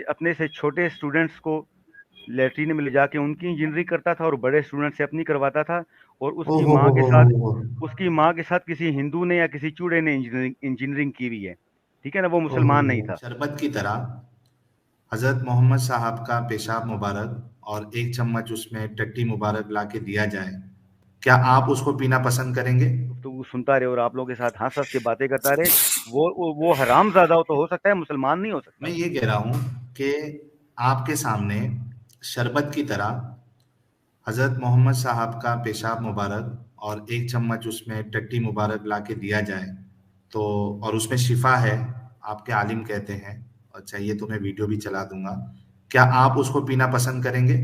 اپنے سے چھوٹے اسٹوڈنٹس کو لیٹرین میں لے جا کے ان کی انجینئرنگ کرتا تھا اور بڑے اسٹوڈنٹ سے اپنی کرواتا تھا، اور او ہو ہو ہو ہو۔ اس کی ماں کے ساتھ کسی ہندو نے یا کسی چوڑے نے انجینئرنگ کی ہوئی ہے، ٹھیک ہے نا، وہ او ہو مسلمان ہو۔ نہیں تھا۔ شربت کی طرح حضرت محمد صاحب کا پیشاب مبارک اور ایک چمچ اس میں ٹٹی مبارک لا کے دیا جائے، کیا آپ اس کو پینا پسند کریں گے؟ گفتگو سنتا رہے اور آپ لوگوں کے ساتھ ہنس ہنس کے باتیں کرتا رہے، وہ حرام زادہ ہو تو ہو سکتا ہے، مسلمان نہیں ہو سکتا میں وہ۔ یہ کہہ رہا ہوں کہ آپ کے سامنے شربت کی طرح حضرت محمد صاحب کا پیشاب مبارک اور ایک چمچ اس میں ٹٹی مبارک لا کے دیا جائے تو، اور اس میں شفا ہے، آپ کے عالم کہتے ہیں، اور چاہیے تو میں ویڈیو بھی چلا دوں گا، کیا آپ اس کو پینا پسند کریں گے؟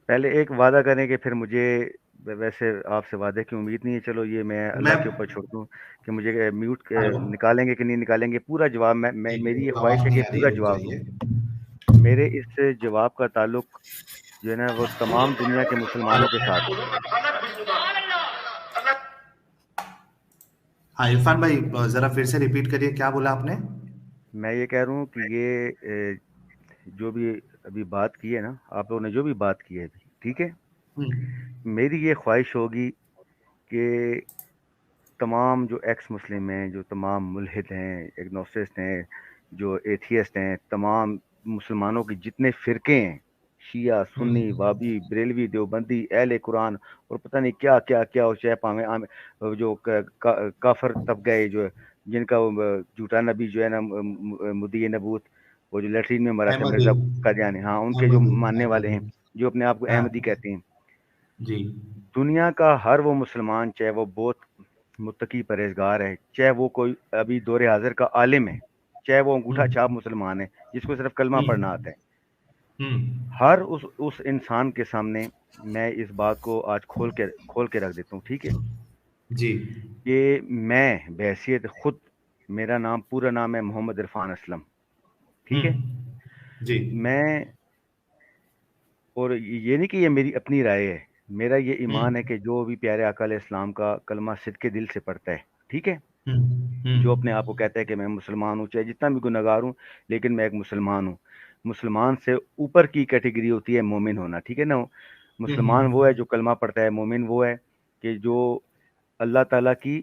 پہلے ایک وعدہ کریں کہ پھر مجھے، ویسے آپ سے وعدے کی امید نہیں ہے، چلو یہ میں میں اللہ کے اوپر چھوڑ دوں کہ مجھے میوٹ نکالیں گے کہ نہیں نکالیں گے، پورا جواب میری یہ خواہش آواز ہے کہ نہیں آ رہی، پورا رک جواب دوں۔ جائیے۔ میرے اس جواب کا تعلق جو ہے نا وہ تمام دنیا کے مسلمانوں کے ساتھ ہے۔ ہاں عرفان بھائی، ذرا پھر سے ریپیٹ کریے، کیا بولا آپ نے؟ میں یہ کہہ رہا ہوں کہ یہ جو بھی ابھی بات کی ہے نا، آپ لوگوں نے جو بھی بات کی ہے ابھی، ٹھیک ہے، ہوں، میری یہ خواہش ہوگی کہ تمام جو ایکس مسلم ہیں، جو تمام ملحد ہیں، ایگنوسٹسٹ ہیں، جو ایتھیسٹ ہیں، تمام مسلمانوں کے جتنے فرقے ہیں، شیعہ، ہوں، سنی، وابی، بریلوی، دیوبندی، اہل قرآن، اور پتہ نہیں کیا کیا کیا، اور چاہے جو کافر طبقہ جو جن کا وہ جھوٹا نبی جو ہے نا مدعی نبوت، وہ جو لیٹرین میں مرا تھا، احمدی، مرزا قادیانی، ہاں، ان کے جو احمدی، ماننے والے احمدی، ہیں، جو اپنے آپ کو ہاں، احمدی کہتے ہیں، جی، دنیا کا ہر وہ مسلمان، چاہے وہ بہت متقی پرہیزگار ہے، چاہے وہ کوئی ابھی دور حاضر کا عالم ہے، چاہے وہ ہوں، انگوٹھا چھاپ مسلمان ہے جس کو صرف کلمہ ہوں، پڑھنا آتا ہے، ہوں، ہر اس انسان کے سامنے میں اس بات کو آج کھول کے رکھ دیتا ہوں، ٹھیک ہے، جی، کہ میں بحیثیت خود، میرا نام، پورا نام ہے محمد عرفان اسلم، ٹھیک ہوں، ہے، جی، میں، اور یہ نہیں کہ یہ میری اپنی رائے ہے، میرا یہ ہوں، ایمان ہے کہ جو بھی پیارے آقا علیہ السلام کا کلمہ صدق دل سے پڑھتا ہے، ٹھیک ہے، ہوں، ہوں، جو اپنے آپ کو کہتا ہے کہ میں مسلمان ہوں، چاہے جتنا بھی گنہگار ہوں لیکن میں ایک مسلمان ہوں، مسلمان سے اوپر کی کیٹیگری ہوتی ہے مومن ہونا، ٹھیک ہے نا، ہوں، مسلمان وہ ہے جو کلمہ پڑھتا ہے، مومن وہ ہے کہ جو اللہ تعالیٰ کی،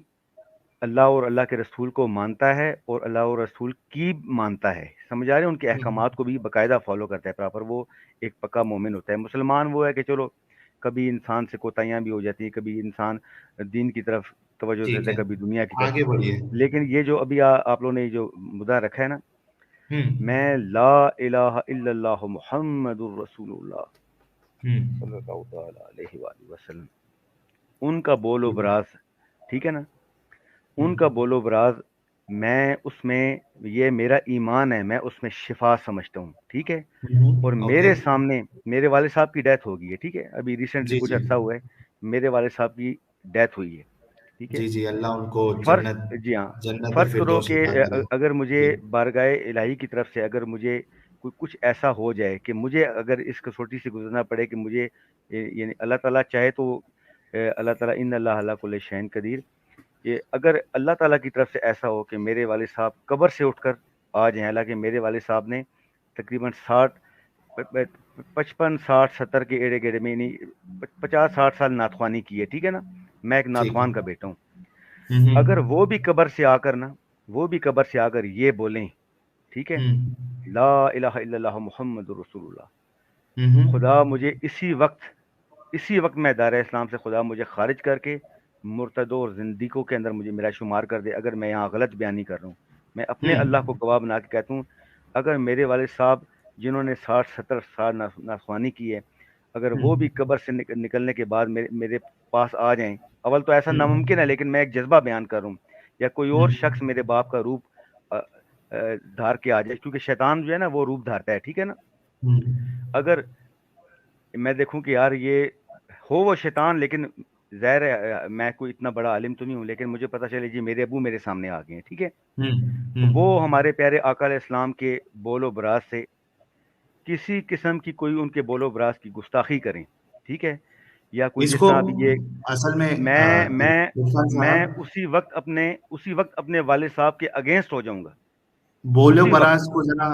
اللہ اور اللہ کے رسول کو مانتا ہے اور اللہ اور رسول کی مانتا ہے، سمجھ آ رہے ہیں، ان کے ہوں، احکامات کو بھی باقاعدہ فالو کرتا ہے پراپر، وہ ایک پکا مومن ہوتا ہے۔ مسلمان وہ ہے کہ چلو کبھی انسان سے کوتاہیاں بھی ہو جاتی ہیں، کبھی انسان دین کی طرف توجہ ٹھیک دیتا ہے، ہے، کبھی دنیا کی طرف، آگے بڑھیے۔ لیکن یہ جو ابھی آپ لوگوں نے جو مدعا رکھا ہے نا، ہوں، میں لا الہ الا اللہ محمد الرسول اللہ ہوں، صلی اللہ تعالی علیہ وآلہ وسلم، ان کا بول و ٹھیک ہے، براز، ٹھیک ہے نا، ہوں، ان کا بول و براز، میں اس میں، یہ میرا ایمان ہے، میں اس میں شفا سمجھتا ہوں، ٹھیک ہے، اور اوکے، میرے سامنے میرے والد صاحب کی ڈیتھ ہو گئی ہے، ٹھیک ہے، ابھی ریسنٹلی جی، کچھ جی، عرصہ ہوا ہے، میرے والد صاحب کی ڈیتھ ہوئی ہے، ٹھیک ہے، جی، جی، اللہ ان کو فرض، جنت، جی ہاں، جنت فرض کرو فردوس کہ عطا کرے۔ اگر مجھے جی، بارگاہ الہی کی طرف سے اگر مجھے کچھ ایسا ہو جائے کہ مجھے اگر اس کسوٹی سے گزرنا پڑے کہ مجھے یعنی اللہ تعالیٰ چاہے تو اللہ تعالیٰ ان اللہ علی کل شیء قدیر، کہ اگر اللہ تعالیٰ کی طرف سے ایسا ہو کہ میرے والد صاحب قبر سے اٹھ کر آ جائیں، حالانکہ میرے والد صاحب نے تقریباً 55 60 70 کے ایڑے گیڑے میں، یعنی 50 60 سال ناتخوانی کی ہے، ٹھیک ہے نا، میں ایک ٹھیک ہے، ناتخوان کا بیٹا ہوں، ہوں، اگر وہ بھی قبر سے آ کر نا، وہ بھی قبر سے آ کر یہ بولیں، ٹھیک ہے، ہوں، لا الہ الا اللہ محمد رسول اللہ، ہوں، خدا مجھے اسی وقت میں دائرہ اسلام سے خدا مجھے خارج کر کے مرتدوں اور زندگیوں کے اندر مجھے میرا شمار کر دے، اگر میں یہاں غلط بیانی کر رہا ہوں، میں اپنے ہوں، اللہ کو گواہ بنا کے کہتا ہوں، اگر میرے والد صاحب جنہوں نے 60 70 سال نافرمانی کی ہے، اگر وہ بھی قبر سے نکلنے کے بعد میرے پاس آ جائیں، اول تو ایسا ناممکن ہے، لیکن میں ایک جذبہ بیان کر رہا ہوں، یا کوئی اور شخص میرے باپ کا روپ دھار کے آ جائے، کیونکہ شیطان جو ہے نا وہ روپ دھارتا ہے، ٹھیک ہے نا، ہوں، اگر میں دیکھوں کہ یار یہ ہو وہ شیطان، لیکن ظاہر ہے میں کوئی اتنا بڑا عالم تو نہیں ہوں، لیکن مجھے پتا چلے جی میرے ابو میرے سامنے آ گئے ہیں، ٹھیک ہے، ہوں، تو ہوں، وہ ہمارے پیارے آقا علیہ السلام کے بول و براز سے کسی قسم کی کوئی ان کے بول و براز کی گستاخی کریں، ٹھیک ہے، یا کوئی اس جس کو طرح ابھی یہ، اصل میں میں میں عرفان میں صاحب، اسی وقت اپنے والد صاحب کے اگینسٹ ہو جاؤں گا، بولو اسی وقت. براز کو ذرا،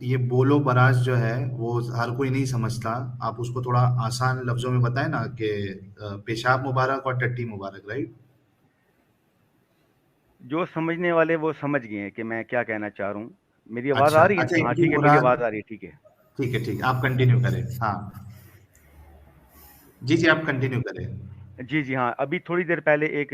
یہ بولو براز جو ہے وہ ہر کوئی نہیں سمجھتا. آپ اس کو تھوڑا آسان لفظوں میں بتائیں نا کہ پیشاب مبارک اور ٹٹی مبارک، رائٹ؟ جو سمجھنے والے وہ سمجھ گئے ہیں کہ میں کیا کہنا چاہ رہا ہوں. میری آواز اچھا آ رہی ہے؟ اچھا، ہاں ان کی ٹھیک ہے، میری مراد، آواز آ رہی ہے، ٹھیک ہے. ٹھیک ہے ٹھیک ہے، آپ کنٹینیو کریں. ہاں جی جی، آپ کنٹینیو کریں. جی جی ہاں، ابھی تھوڑی دیر پہلے ایک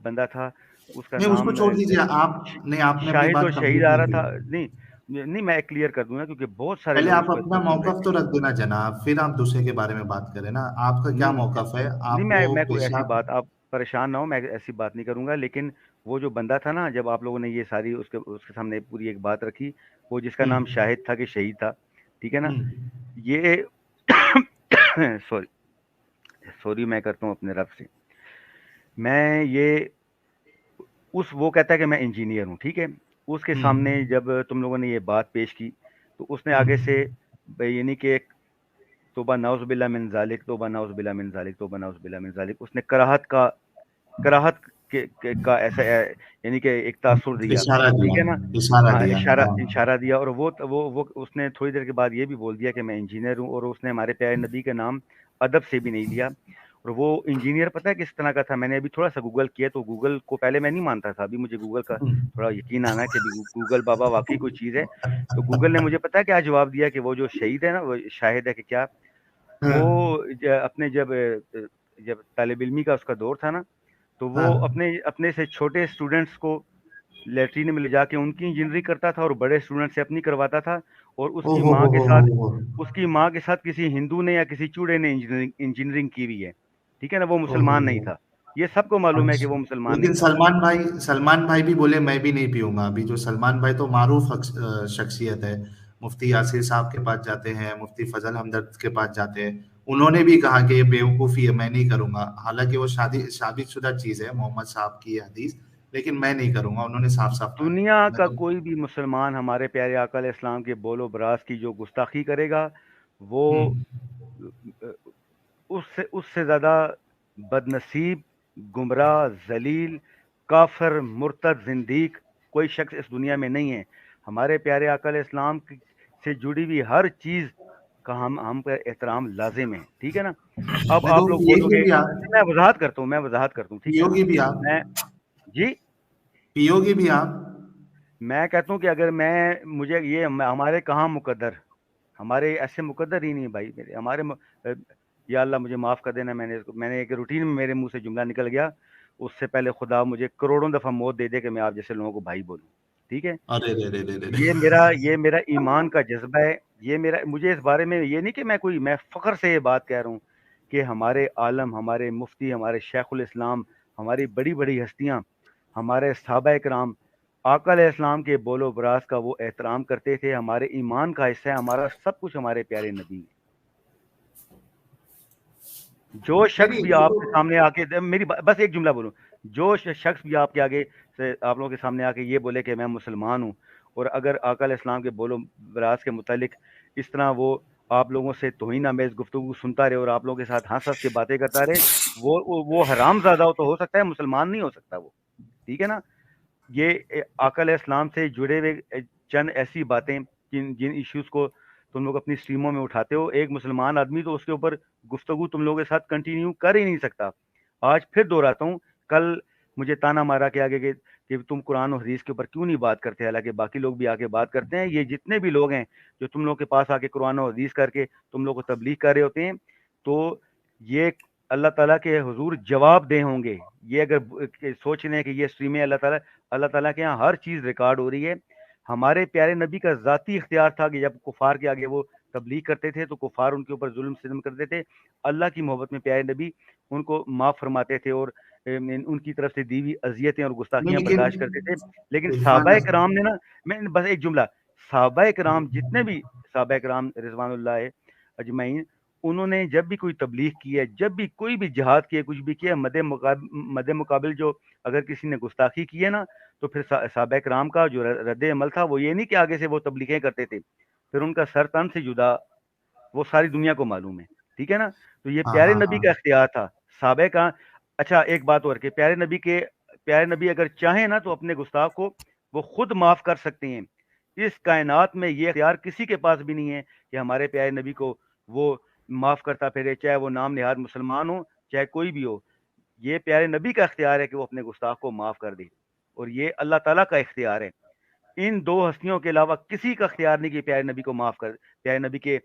بندہ تھا، اس کا نہیں اس کو نام چھوڑ دیجیے آپ. نہیں، آپ نے اپنی شاہد و بات شہید کمپلیٹ آ نہیں رہا کی. تھا. نہیں نہیں، میں کلیئر کر دوں گا کیونکہ بہت سارے پہلے لوگ اس آپ کو اپنا سن رہے موقف تھے. تو رکھ دینا جناب، پھر آپ دوسرے کے بارے میں بات کریں نا. آپ کا کیا نہیں موقف ہے؟ نہیں، آپ کو میں کوئی ایسی پیشاب. بات، آپ پریشان نہ ہو، میں ایسی بات نہیں کروں گا. لیکن وہ جو بندہ تھا نا، جب آپ لوگوں نے یہ ساری اس کے سامنے پوری ایک بات رکھی، وہ جس کا ہوں نام شاہد تھا کہ شہید تھا، ٹھیک ہے نا. ہوں یہ سوری سوری میں کرتا ہوں اپنے رب سے. میں یہ وہ کہتا ہے کہ میں انجینئر ہوں، ٹھیک ہے. اس کے ہوں سامنے جب تم لوگوں نے یہ بات پیش کی تو اس نے ہوں آگے سے یعنی کہ توبہ نعوذ باللہ من ذالک، توبہ نعوذ باللہ من ذالک، توبہ نعوذ باللہ من ذالک، اس نے کراہت کا ایسا یعنی کہ ایک تاثر دیا، اشارہ دیا، ٹھیک ہے نا. اشارہ ہاں، دیا، اشارہ ہاں. اشارہ دیا. اور وہ اس نے تھوڑی دیر کے بعد یہ بھی بول دیا کہ میں انجینئر ہوں، اور اس نے ہمارے پیارے نبی کا نام ادب سے بھی نہیں لیا. اور وہ انجینئر پتہ ہے کس طرح کا تھا؟ میں نے ابھی تھوڑا سا گوگل کیا تو گوگل کو پہلے میں نہیں مانتا تھا، ابھی مجھے گوگل کا ہوں. تھوڑا یقین آنا ہے کہ گوگل بابا واقعی کوئی چیز ہے. تو گوگل نے مجھے پتا ہے کیا جواب دیا کہ وہ جو شہید ہے نا، وہ شاہد ہے کہ کیا، ہاں. وہ اپنے جب طالب علمی کا اس کا دور تھا نا، تو وہ ہاں. اپنے سے چھوٹے اسٹوڈنٹس کو لیٹرین میں لے جا کے ان کی انجینئرنگ کرتا تھا، اور بڑے اسٹوڈنٹ سے اپنی کرواتا تھا. اور او ہو ہو ہو ہو ہو. اس کی ماں کے ساتھ کسی ہندو نے یا کسی چوڑے نے انجینئرنگ کی ہوئی ہے، ٹھیک ہے نا. وہ او ہو مسلمان نہیں ہو. تھا، یہ سب کو معلوم ہے کہ اچھا، وہ مسلمان نہیں لیکن تھا. سلمان بھائی بھی بولے میں بھی نہیں پیوں گا. ابھی جو سلمان بھائی تو معروف شخصیت ہے. مفتی یاسر صاحب کے پاس جاتے ہیں، مفتی فضل ہمدرد کے پاس جاتے ہیں. انہوں نے بھی کہا کہ یہ بیوقوفی ہے، میں نہیں کروں گا. حالانکہ وہ ثابت شدہ چیز ہے، محمد صاحب کی یہ حدیث، لیکن میں نہیں کروں گا. انہوں نے صاف صاف کہا ہے. دنیا میں کا تو. کوئی بھی مسلمان ہمارے پیارے آقا علیہ السلام کے بول و براز کی جو گستاخی کرے گا، وہ ہوں. اس سے زیادہ بد نصیب، گمراہ، ذلیل، کافر، مرتد، زندیق کوئی شخص اس دنیا میں نہیں ہے. ہمارے پیارے آقا علیہ السلام سے جڑی ہوئی ہر چیز کا ہم پر احترام لازم ہے، ٹھیک ہے نا. اب میں تو آپ لوگ پیے بولو گی گے، بھی آپ. میں وضاحت کرتا ہوں، ٹھیک ہے. پیو گی بھی آپ. میں جی پیو گی بھی آپ. میں کہتا ہوں کہ اگر مجھے یہ ہمارے کہاں مقدر، ہمارے ایسے مقدر ہی نہیں بھائی میرے، یا اللہ مجھے معاف کر دینا. میں نے ایک روٹین میں میرے منہ سے جملہ نکل گیا، اس سے پہلے خدا مجھے کروڑوں دفعہ موت دے دے کہ میں آپ جیسے لوگوں کو بھائی بولوں، ٹھیک ہے. ارے رے رے رے رے رے. یہ میرا ایمان کا جذبہ ہے. مجھے اس بارے میں یہ نہیں کہ میں فخر سے یہ بات کہہ رہا ہوں کہ ہمارے عالم، ہمارے مفتی، ہمارے شیخ الاسلام، ہماری بڑی بڑی ہستیاں، ہمارے صحابہ کرام آقا علیہ السلام کے بول و براز کا وہ احترام کرتے تھے. ہمارے ایمان کا حصہ ہے، ہمارا سب کچھ ہمارے پیارے نبی ہے. جو نہیں شخص نہیں، بھی وہ آپ تو. کے سامنے آ کے بس ایک جملہ بولوں، جو شخص بھی آپ کے آگے سے آپ لوگوں کے سامنے آ کے یہ بولے کہ میں مسلمان ہوں، اور اگر آقا علیہ السلام کے بول و براز کے متعلق اس طرح وہ آپ لوگوں سے توہین آمیز گفتگو سنتا رہے اور آپ لوگوں کے ساتھ ہنس ہنس کے باتیں کرتا رہے، وہ حرام زادہ ہو تو ہو سکتا ہے، مسلمان نہیں ہو سکتا وہ، ٹھیک ہے نا. یہ آقا علیہ السلام سے جڑے ہوئے چند ایسی باتیں جن ایشوز کو تم لوگ اپنی اسٹریموں میں اٹھاتے ہو، ایک مسلمان آدمی تو اس کے اوپر گفتگو تم لوگوں کے ساتھ کنٹینیو کر ہی نہیں سکتا. آج پھر دہراتا ہوں، کل مجھے تانا مارا کے آگے کہ تم قرآن و حدیث کے اوپر کیوں نہیں بات کرتے، حالانکہ باقی لوگ بھی آ کے بات کرتے ہیں. یہ جتنے بھی لوگ ہیں جو تم لوگ کے پاس آ کے قرآن و حدیث کر کے تم لوگ کو تبلیغ کر رہے ہوتے ہیں، تو یہ اللہ تعالیٰ کے حضور جواب دہ ہوں گے. یہ اگر سوچ لیں کہ یہ اسٹریمیں اللہ تعالیٰ کے یہاں ہر چیز ریکارڈ ہو رہی ہے. ہمارے پیارے نبی کا ذاتی اختیار تھا کہ جب کفار کے آگے وہ تبلیغ کرتے تھے تو کفار ان کے اوپر ظلم ستم کرتے تھے، اللہ کی محبت میں پیارے نبی ان کو معاف فرماتے تھے اور ان کی طرف سے دی ہوئی اذیتیں اور نہیں گستاخیاں لیکن برداشت کرتے تھے. لیکن عرفان. صحابہ کرام نے نا، میں بس ایک جملہ، صحابہ کرام جتنے بھی صحابہ کرام رضوان اللہ اجمعین، انہوں نے جب بھی کوئی تبلیغ کی ہے، جب بھی کوئی بھی جہاد کیا، کچھ بھی کیا، مد مقابل جو اگر کسی نے گستاخی کی ہے نا، تو پھر صحابہ کرام کا جو رد عمل تھا وہ یہ نہیں کہ آگے سے وہ تبلیغیں کرتے تھے، پھر ان کا سر تن سے جدا وہ ساری دنیا کو معلوم ہے، ٹھیک ہے نا. تو یہ ہاں پیارے ہاں نبی ہاں. کا اختیار تھا، صحابہ کا. اچھا ایک بات اور کہ پیارے نبی اگر چاہیں نا تو اپنے گستاخ کو وہ خود معاف کر سکتے ہیں. اس کائنات میں یہ اختیار کسی کے پاس بھی نہیں ہے کہ ہمارے پیارے نبی کو وہ معاف کرتا پھرے، چاہے وہ نام نہاد مسلمان ہو چاہے کوئی بھی ہو. یہ پیارے نبی کا اختیار ہے کہ وہ اپنے گستاخ کو معاف کر دے، اور یہ اللہ تعالیٰ کا اختیار ہے. ان دو ہستیوں کے علاوہ کسی کا اختیار نہیں کہ پیارے نبی کو معاف کر، پیارے نبی کے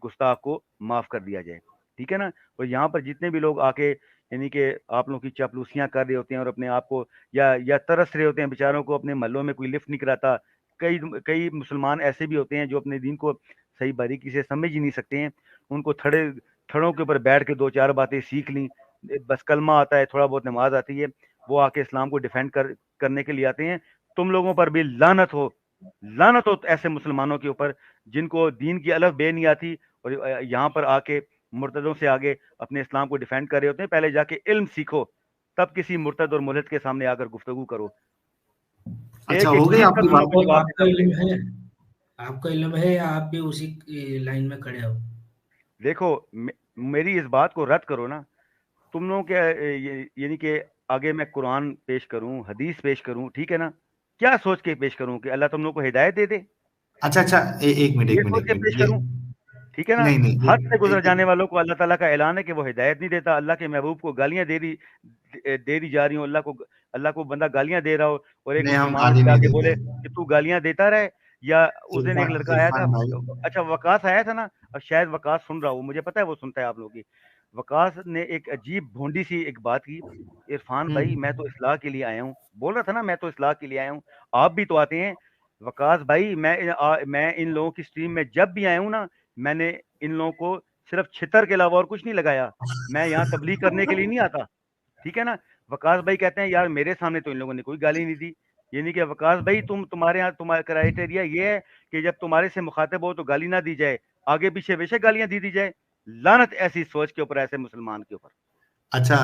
گستاخ کو معاف کر دیا جائے. ٹھیک ہے نا. اور یہاں پر جتنے بھی لوگ آ کے یعنی کہ آپ لوگوں کی چاپلوسیاں کر رہے ہوتے ہیں اور اپنے آپ کو یا ترس رہے ہوتے ہیں بیچاروں کو، اپنے محلوں میں کوئی لفٹ نہیں کراتا. کئی مسلمان ایسے بھی ہوتے ہیں جو اپنے دین کو صحیح باریکی سے سمجھ ہی نہیں سکتے ہیں. ان کو تھڑوں کے اوپر بیٹھ کے دو چار باتیں سیکھ لیں، بس کلمہ آتا ہے، تھوڑا بہت نماز آتی ہے، وہ آ کے اسلام کو ڈیفینڈ کرنے کے لیے آتے ہیں. تم لوگوں پر بھی لعنت ہو، لعنت ہو ایسے مسلمانوں کے اوپر جن کو دین کی الف بے نہیں آتی اور یہاں پر آ کے مرتدوں سے آگے اپنے اسلام کو ڈیفینڈ کر رہے ہوتے ہیں. پہلے جا کے علم سیکھو، تب کسی مرتد اور ملحد کے سامنے آ کر گفتگو کرو. اچھا، ایک ایک ہو گئی چیز آپ کا کی تم لوگ بات؟ کو تو جواب آپ کا دینا پڑے علم گا. ہے، آپ کا علم ہے، یا آپ بھی اسی لائن میں کھڑے ہو؟ دیکھو میری اس بات کو رد کرو نا. تم لوگوں کے یعنی کہ آگے میں قرآن پیش کروں، حدیث پیش کروں، ٹھیک ہے نا، کیا سوچ کے پیش کروں کہ اللہ تم لوگوں کو ہدایت دے دے؟ اچھا اچھا، ایک منٹ یہ ایک منٹ سوچ ایک کے منٹ پیش یہ کروں؟ ٹھیک ہے نا. نہیں نہیں حد سے گزر جانے ایک- والوں کو اللہ تعالیٰ کا اعلان ہے کہ وہ ہدایت نہیں دیتا. اللہ کے محبوب کو گالیاں دے دی جا رہی ہوں. اللہ کو بندہ گالیاں دے رہا ہو اور ایک نہیں، ہم مسلمان اٹھ گالی کے آ نہیں کے دیتے. بولے کہ تو گالیاں دیتا رہے. یا اس دن ایک عرفان لڑکا آیا تھا، عرفان بھائی. اچھا وقاص آیا تھا نا، اب شاید وقاص سن رہا ہو، مجھے پتا ہے وہ سنتا ہے آپ لوگوں کی. وقاص نے ایک عجیب بھونڈی سی ایک بات کی. عرفان بھائی میں تو اصلاح کے لیے آیا ہوں، بول رہا تھا نا میں تو اصلاح کے لیے آیا ہوں، آپ بھی تو آتے ہیں. وقاص بھائی میں ان لوگوں کی سٹریم میں جب بھی آیا ہوں نا، میں نے ان لوگوں کو صرف چھتر کے علاوہ اور کچھ نہیں لگایا. میں یہاں تبلیغ کرنے کے لیے نہیں آتا. ٹھیک ہے نا. وقاص بھائی کہتے ہیں یار میرے سامنے تو ان لوگوں نے کوئی گالی نہیں دی. یعنی کہ وقاص بھائی تمہارے یہاں تمہارا کرائٹیریا یہ ہے کہ جب تمہارے سے مخاطب ہو تو گالی نہ دی جائے، آگے پیچھے بے شک گالیاں دی جائے. لعنت ایسی سوچ کے اوپر، ایسے مسلمان کے اوپر. اچھا،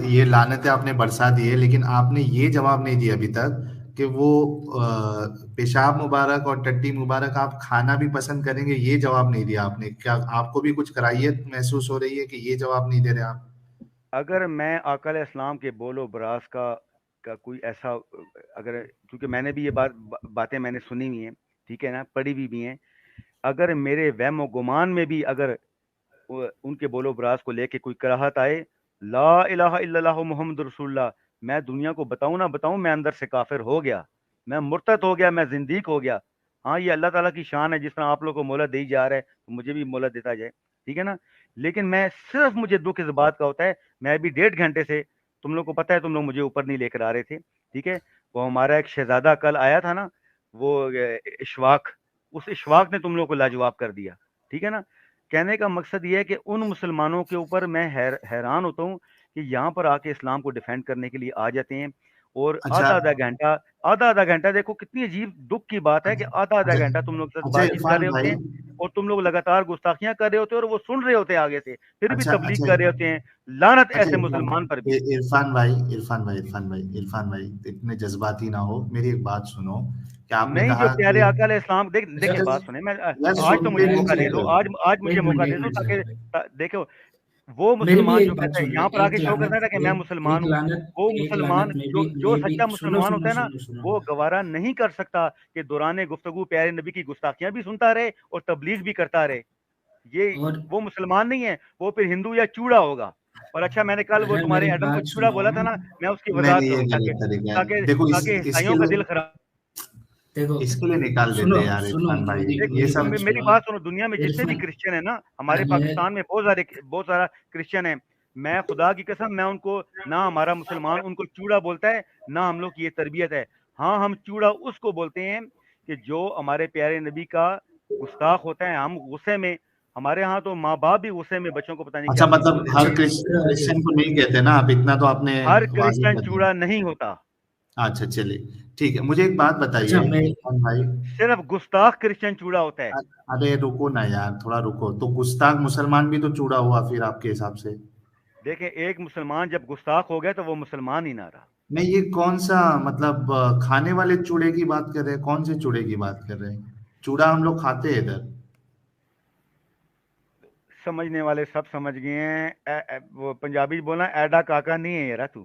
یہ لعنتیں آپ نے برسا دی ہے، لیکن آپ نے یہ جواب نہیں دیا ابھی تک کہ وہ پیشاب مبارک اور ٹٹی مبارک آپ کھانا بھی پسند کریں گے. یہ جواب نہیں دیا آپ نے. کیا آپ کو بھی کچھ کراہیت محسوس ہو رہی ہے کہ یہ جواب نہیں دے رہے آپ؟ اگر میں آقا علیہ السلام کے بول و براز کا کوئی ایسا، اگر کیونکہ میں نے بھی یہ باتیں میں نے سنی ہوئی ہیں، ٹھیک ہے نا، پڑھی بھی ہیں. اگر میرے وہم و گمان میں بھی اگر ان کے بول و براز کو لے کے کوئی کراہت آئے، لا الہ الا اللہ محمد رسول اللہ، میں دنیا کو بتاؤں نہ بتاؤں، میں اندر سے کافر ہو گیا، میں مرتد ہو گیا، میں زندیق ہو گیا. ہاں یہ اللہ تعالیٰ کی شان ہے، جس طرح آپ لوگوں کو مہلت دی جا رہا ہے تو مجھے بھی مہلت دیتا جائے. ٹھیک ہے نا. لیکن میں صرف مجھے دکھ اس بات کا ہوتا ہے، میں ابھی 1.5 گھنٹے سے، تم لوگ کو پتہ ہے تم لوگ مجھے اوپر نہیں لے کر آ رہے تھے. ٹھیک ہے. وہ ہمارا ایک شہزادہ کل آیا تھا نا، وہ اشواق، اس اشواق نے تم لوگ کو لاجواب کر دیا. ٹھیک ہے نا. کہنے کا مقصد یہ ہے کہ ان مسلمانوں کے اوپر میں حیران ہوتا ہوں کہ یہاں پر آ کے اسلام کو ڈیفینڈ کرنے کے لیے آ جاتے ہیں، اور اچھا آدھا آدھا گھنٹہ دیکھو کتنی عجیب دکھ کی بات ہے کہ آدھا آدھا اچھا گھنٹہ تم لوگ ساتھ اچھا بات چیت کر عرفان رہے ہوتے بھائی. ہیں اور تم لوگ لگاتار گستاخیاں کر رہے ہوتے ہیں اور وہ سن رہے ہوتے ہیں آگے سے، پھر بھی اچھا تبلیغ اچھا کر رہے ہوتے ہیں. لعنت اچھا ایسے مسلمان پر بھی. عرفان بھائی اتنے جذباتی نہ ہو. میری ایک بات سنو کہ آپ نے نہیں جو کہا پیارے کہ آقا علیہ السلام اچھا دیکھیں بات سنیں، میں یار آج تو سنتے مجھے میں نہیں موقع دے تھے دو، پھر. آج مجھے موقع دے ایک دو منٹ تاکہ بھائی، دیکھو وہ میری بھی مسلمان جو ایک بات کہتا ہے سن لو. یہاں پر آ کے شو کرتا ہے کہ میں مسلمان ہوں، وہ ایک مسلمان لعنت میں جو بھی جو سچا سنو مسلمان سنو ہوتا ہے نا، سنو سنو وہ گوارا نہیں کر سکتا کہ دوران گفتگو پیارے نبی کی گستاخیاں بھی سنتا رہے اور تبلیغ بھی کرتا رہے. یہ اور وہ مسلمان نہیں ہے، وہ پھر ہندو یا چوڑا ہوگا. اور اچھا میں نے کل وہ ارے تمہارے میری ایڈم کو بات چوڑا سنو. بولا تھا نا، میں اس کی نہیں وضاحت نہیں، یہ کروں تاکہ غلط طریقہ ہے. تاکہ دیکھو تاکہ اس کے عیسائیوں کا لیے، دل خراب. دیکھو اس کے لیے نکال سنو دیتے یار سنو عرفان بھائی. میری دیکھ یہ میری سب. بات میری سنو. بات سنو، دنیا میں جتنے بھی عرفان، کرسچن ہیں نا، ہمارے ارے پاکستان میں بہت سارا کرسچن ہے. میں خدا کی قسم میں ان کو نہ ہمارا مسلمان ان کو چوڑا بولتا ہے، نہ ہم لوگ کی یہ تربیت ہے. ہاں ہم چوڑا اس کو بولتے ہیں کہ جو ہمارے پیارے نبی کا گستاخ ہوتا ہے. ہم غصے میں، ہمارے ہاں تو ماں باپ بھی غصے میں بچوں کو پتہ نہیں کیا اچھا، چیز مطلب بول دیتے ہر ہیں. کرسچن کو نہیں کہتے نا آپ، اتنا تو آپ نے ہر واضح کرسچن کر دیا. چوڑا نہیں ہوتا، اچھا چلیے ٹھیک ہے. مجھے ایک بات اچھا بتائیے میں عرفان بھائی. صرف گستاخ کرسچن چوڑا ہوتا ہے. ارے رکو نا یار، تھوڑا رکو. تو گستاخ مسلمان بھی تو چوڑا ہوا پھر آپ کے حساب سے؟ دیکھیں ایک مسلمان جب گستاخ ہو گیا تو وہ مسلمان ہی نہ رہا. نہیں، یہ کون سا مطلب کھانے والے چوڑے کی بات کر رہے ہیں؟ کون سے چوڑے کی بات کر رہے ہیں؟ چوڑا ہم لوگ کھاتے ہیں ادھر. سمجھنے والے سب سمجھ گئے ہیں. وہ پنجابی بولنا ایڈا کاکا نہیں ہے یار تو.